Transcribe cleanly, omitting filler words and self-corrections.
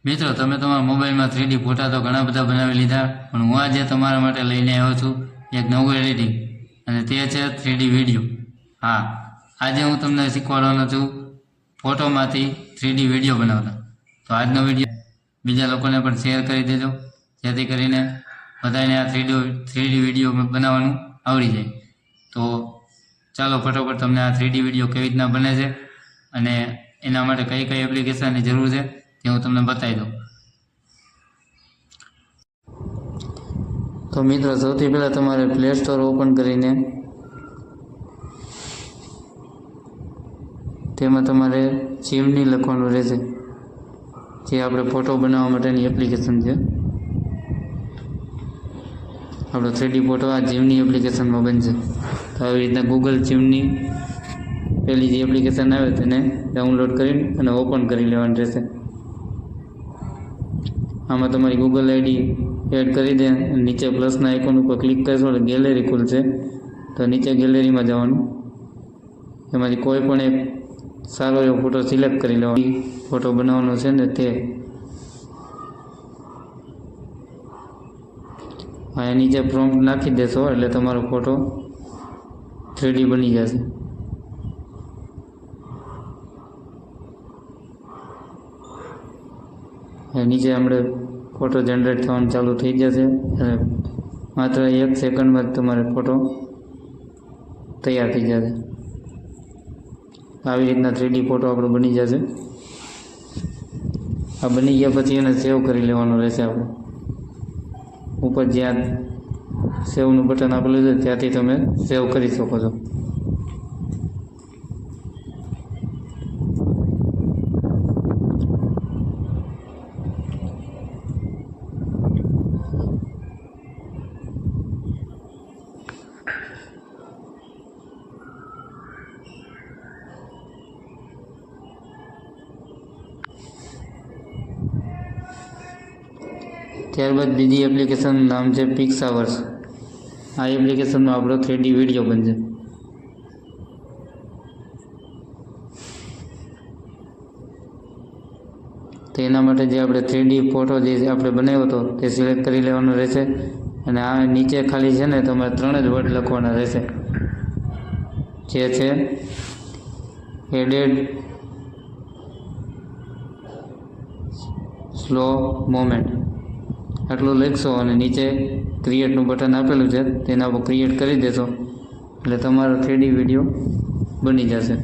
મિત્રો, તમે તમારા મોબાઈલમાં 3D ફોટા તો ઘણા બધા બનાવી લીધા, પણ હું આજે તમારા માટે લઈને આવ્યો છું એક નવું એડિટિંગ, અને તે છે 3D વિડીયો. હા, આજે હું તમને શીખવાડવાનો છું ફોટોમાંથી 3D વિડીયો બનાવતા. તો આજનો વિડીયો બીજા લોકોને પણ શેર કરી દેજો, જેથી કરીને બધાને આ 3D વિડીયો બનાવવાનું આવડી જાય. તો ચાલો ફટોફટ તમને આ 3D વિડીયો કેવી રીતના બને છે અને એના માટે કઈ કઈ એપ્લિકેશનની જરૂર છે તે હું તમને બતાવી દઉં. તો મિત્રો, સૌથી પહેલાં તમારે પ્લે સ્ટોર ઓપન કરીને તેમાં તમારે ચીમની લખવાનું રહેશે, જે આપણે ફોટો બનાવવા માટેની એપ્લિકેશન છે. આપણો 3D ફોટો આ ચીમની એપ્લિકેશનમાં બનશે. તો આવી રીતના ગૂગલ ચીમની પહેલી જે એપ્લિકેશન આવે તેને ડાઉનલોડ કરીને અને ઓપન કરી લેવાની રહેશે. આમાં તમારી ગૂગલ આઈડી એડ કરી દે, નીચે પ્લસના આઇકોન ઉપર ક્લિક કરશો એટલે ગેલેરી ખુલશે. તો નીચે ગેલેરીમાં જવાનું, એમાંથી કોઈ પણ એક સારો એવો ફોટો સિલેક્ટ કરી લેવાનો. ફોટો બનાવવાનો છે ને તે આ નીચે પ્રોમ્પ્ટ નાખી દેશો એટલે તમારો ફોટો 3D બની જશે. નીચે આપણે ફોટો જનરેટ થવાનું ચાલુ થઈ જશે અને માત્ર 1 સેકન્ડમાં જ તમારે ફોટો તૈયાર થઈ જશે. આવી રીતના 3D ફોટો આપણો બની જશે. આ બની ગયા પછી એને સેવ કરી લેવાનું રહેશે. આપણે ઉપર જ્યાં સેવનું બટન આપેલું છે ત્યાંથી તમે સેવ કરી શકો છો. ત્યારબાદ બીજી એપ્લિકેશનનું નામ છે પિક્સાવર્સ. આ એપ્લિકેશનમાં આપણો 3D વિડીયો બનશે. તો એના માટે જે આપણે 3D ફોટો જે આપણે બનાવ્યો હતો તે સિલેક્ટ કરી લેવાનો રહેશે. અને આ નીચે ખાલી છે ને તમારે 3 જ વર્ડ લખવાના રહેશે, જે છે એડેડ સ્લો મોમેન્ટ. આટલું લખશો અને નીચે ક્રિએટનું બટન આપેલું છે તેના પર ક્રિએટ કરી દેશો એટલે તમારો 3D વિડીયો બની જશે.